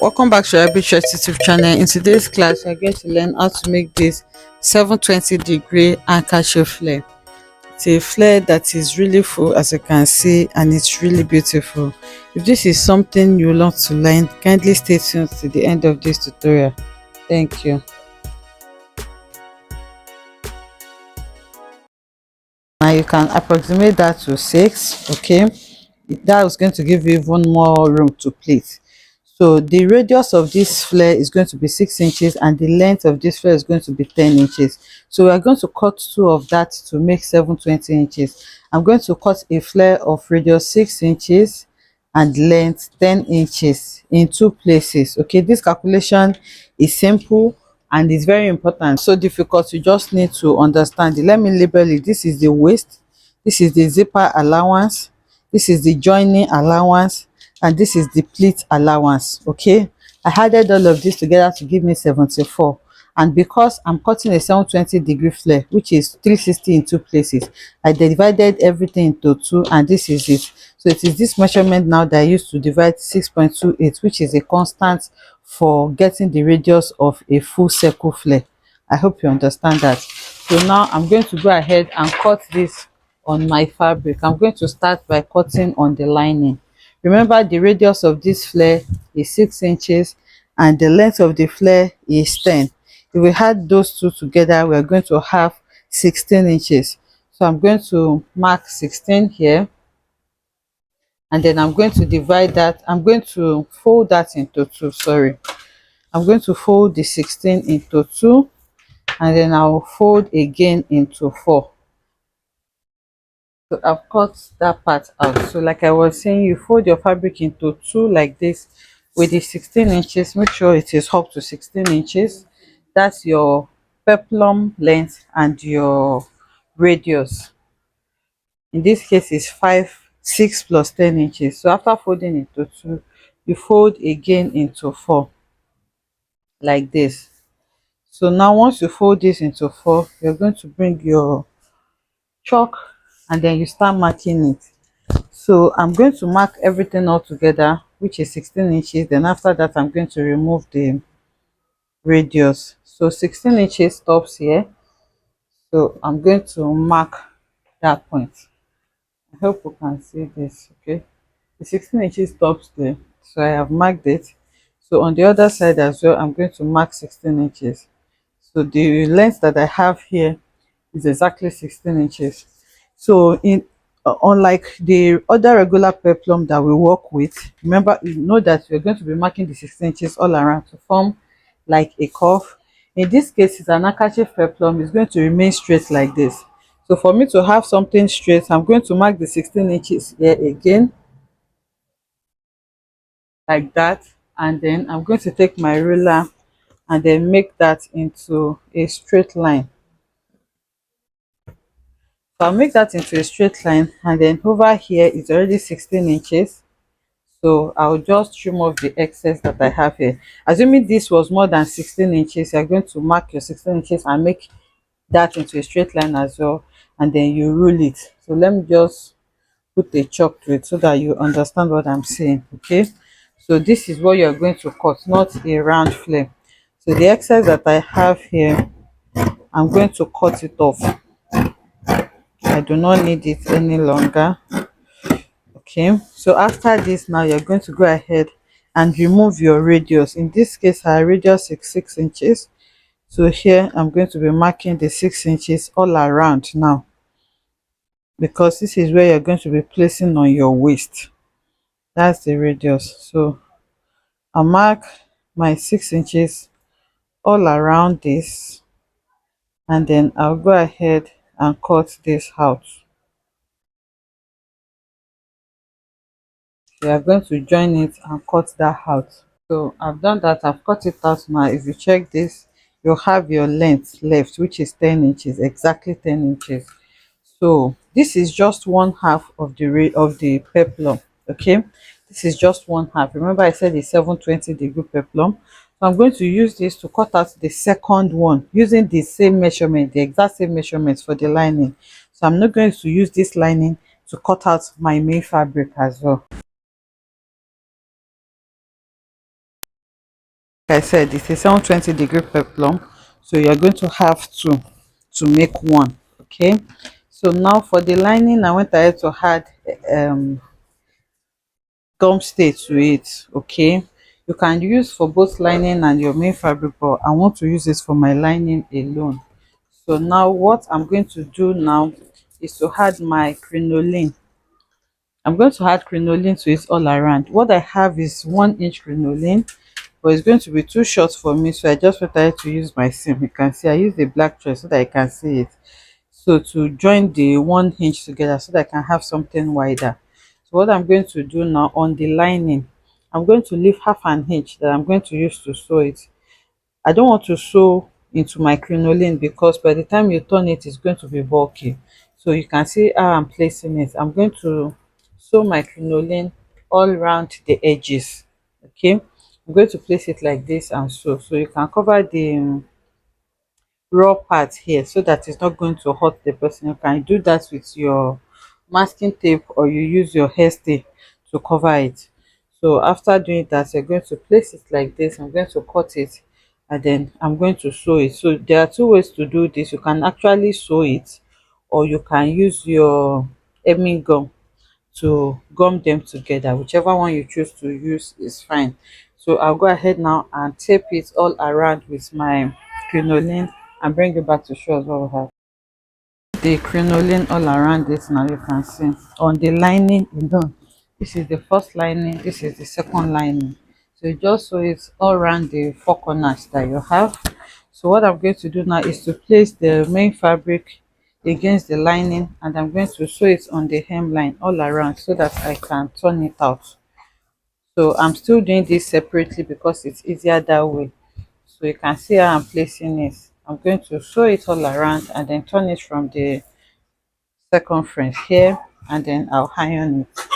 Welcome back to LarryB YouTube channel. In today's class, we're going to learn how to make this 720-degree handkerchief flare. It's a flare that is really full, as you can see, and it's really beautiful. If this is something you want to learn, kindly stay tuned to the end of this tutorial. Thank you. Now you can approximate that to 6. Okay, that is going to give you even more room to pleat. So the radius of this flare is going to be 6 inches and the length of this flare is going to be 10 inches. So we are going to cut 2 of that to make 720 inches. I'm going to cut a flare of radius 6 inches and length 10 inches in 2 places. Okay, this calculation is simple and it's very important. So difficult, you just need to understand it. Let me label it. This is the waist, this is the zipper allowance, this is the joining allowance, and this is the pleat allowance. Okay, I added all of this together to give me 74, and because I'm cutting a 720-degree flare, which is 360 in 2 places, I divided everything into 2, and this is it. So it is this measurement now that I used to divide 6.28, which is a constant for getting the radius of a full circle flare. I hope you understand that. So now I'm going to go ahead and cut this on my fabric. I'm going to start by cutting on the lining. Remember, the radius of this flare is 6 inches and the length of the flare is 10. If we add those two together, we are going to have 16 inches. So I'm going to mark 16 here, and then I'm going to divide that. I'm going to fold that into 2. Sorry, I'm going to fold the 16 into 2, and then I'll fold again into 4. So I've cut that part out. So like I was saying, you fold your fabric into 2 like this with the 16 inches. Make sure it is up to 16 inches. That's your peplum length and your radius. In this case is 6 plus 10 inches. So after folding into 2, you fold again into 4 like this. So now once you fold this into 4, you're going to bring your chalk and then you start marking it. So I'm going to mark everything all together, which is 16 inches. Then after that, I'm going to remove the radius. So 16 inches stops here. So I'm going to mark that point. I hope you can see this. Okay, the 16 inches stops there. So I have marked it. So on the other side as well, I'm going to mark 16 inches. So the length that I have here is exactly 16 inches. So in unlike the other regular peplum that we work with, remember, you know that we're going to be marking the 16 inches all around to form like a curve. In this case, it's an handkerchief peplum. Is going to remain straight like this. So for me to have something straight, I'm going to mark the 16 inches here again like that, and then I'm going to take my ruler and then make that into a straight line. So I'll make that into a straight line, and then over here is already 16 inches. So I'll just trim off the excess that I have here. Assuming this was more than 16 inches, you're going to mark your 16 inches and make that into a straight line as well, and then you rule it. So let me just put a chalk to it so that you understand what I'm saying. Okay, so this is what you're going to cut, not a round flare. So the excess that I have here, I'm going to cut it off. I do not need it any longer. Okay, so after this, now you're going to go ahead and remove your radius. In this case, our radius is 6 inches. So here I'm going to be marking the 6 inches all around now, because this is where you're going to be placing on your waist. That's the radius. So I'll mark my 6 inches all around this, and then I'll go ahead and cut this out. We are going to join it and cut that out. So I've done that. I've cut it out now. If you check this, you'll have your length left, which is 10 inches, exactly 10 inches. So this is just 1/2 of the peplum. Okay, this is just 1/2. Remember, I said it's 720-degree peplum. So I'm going to use this to cut out the second one using the same measurement, the exact same measurements for the lining. So I'm not going to use this lining to cut out my main fabric as well. like I said, it's a 720-degree peplum, so you're going to have to make one. Okay, so now for the lining, I went ahead to add um gum stay to it. Okay, you can use for both lining and your main fabric, but I want to use this for my lining alone. So now what I'm going to do now is to add my crinoline. I'm going to add crinoline to it all around. What I have is 1 inch crinoline, but it's going to be too short for me, so I just wanted to use my seam. You can see I use the black thread so that I can see it, so to join the 1 inch together so that I can have something wider. So what I'm going to do now on the lining, I'm going to leave half an inch that I'm going to use to sew it. I don't want to sew into my crinoline because by the time you turn it, it's going to be bulky. So you can see how I'm placing it. I'm going to sew my crinoline all around the edges. Okay, I'm going to place it like this and sew. So you can cover the raw part here so that it's not going to hurt the person. You can do that with your masking tape, or you use your hairstay to cover it. So after doing that, you're going to place it like this. I'm going to cut it, and then I'm going to sew it. So there are two ways to do this. You can actually sew it, or you can use your hemming gum to gum them together. Whichever one you choose to use is fine. So I'll go ahead now and tape it all around with my crinoline and bring it back to show us what we have. The crinoline all around it. Now you can see on the lining alone, this is the first lining, this is the second lining. So you just sew it all around the four corners that you have. So what I'm going to do now is to place the main fabric against the lining, and I'm going to sew it on the hemline all around so that I can turn it out. So I'm still doing this separately because it's easier that way. So you can see how I'm placing it. I'm going to sew it all around and then turn it from the circumference here, and then I'll iron it.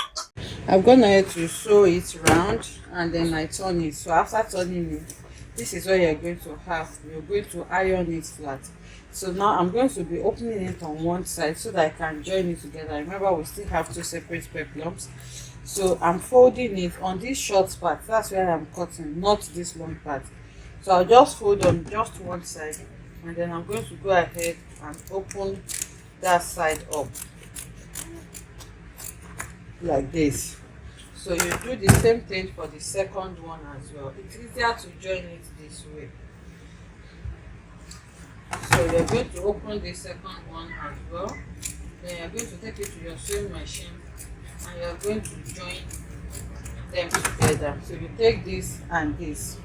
I've gone ahead to sew it round and then I turn it. So after turning it, this is what you're going to have. You're going to iron it flat. So now I'm going to be opening it on one side so that I can join it together. Remember, we still have two separate peplums. So I'm folding it on this short part. That's where I'm cutting, not this long part. So I'll just fold on just one side, and then I'm going to go ahead and open that side up like this. So you do the same thing for the second one as well. It's easier to join it this way. So you're going to open the second one as well. Then you're going to take it to your sewing machine and you're going to join them together. So you take this and this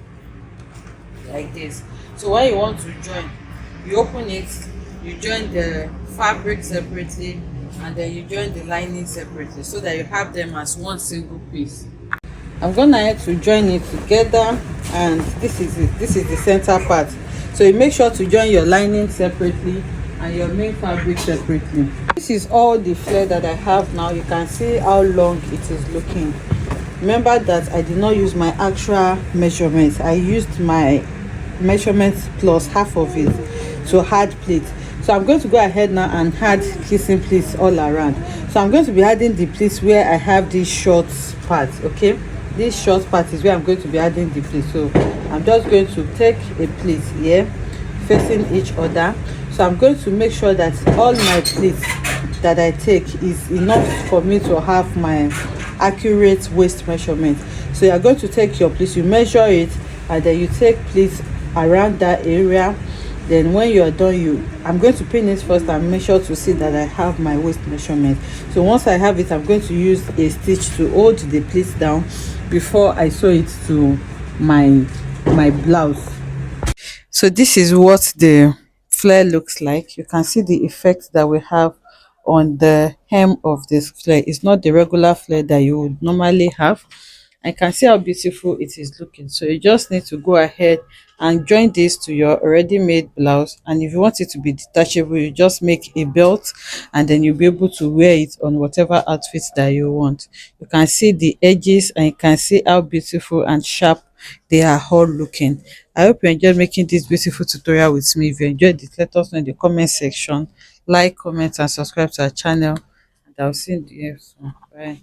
like this. So when you want to join, you open it, you join the fabric separately, and then you join the lining separately so that you have them as one single piece. I'm gonna have to join it together, and this is it. This is the center part. So you make sure to join your lining separately and your main fabric separately. This is all the flare that I have now. You can see how long it is looking. Remember that I did not use my actual measurements. I used my measurements plus half of it to add pleats. So I'm going to go ahead now and add kissing pleats all around. So I'm going to be adding the pleats where I have these short parts. Okay, this short part is where I'm going to be adding the pleats. So I'm just going to take a pleat here facing each other. So I'm going to make sure that all my pleats that I take is enough for me to have my accurate waist measurement. So you're going to take your pleats, you measure it, and then you take pleats around that area. Then when you're done, I'm going to pin it first and make sure to see that I have my waist measurement. So once I have it, I'm going to use a stitch to hold the pleats down before I sew it to my blouse. So this is what the flare looks like. You can see the effect that we have on the hem of this flare. It's not the regular flare that you would normally have. I can see how beautiful it is looking. So you just need to go ahead and join this to your already made blouse, and if you want it to be detachable, you just make a belt and then you'll be able to wear it on whatever outfit that you want. You can see the edges and you can see how beautiful and sharp they are all looking. I hope you enjoyed making this beautiful tutorial with me. If you enjoyed it, let us know in the comment section. Like, comment and subscribe to our channel, and I'll see you soon. Bye.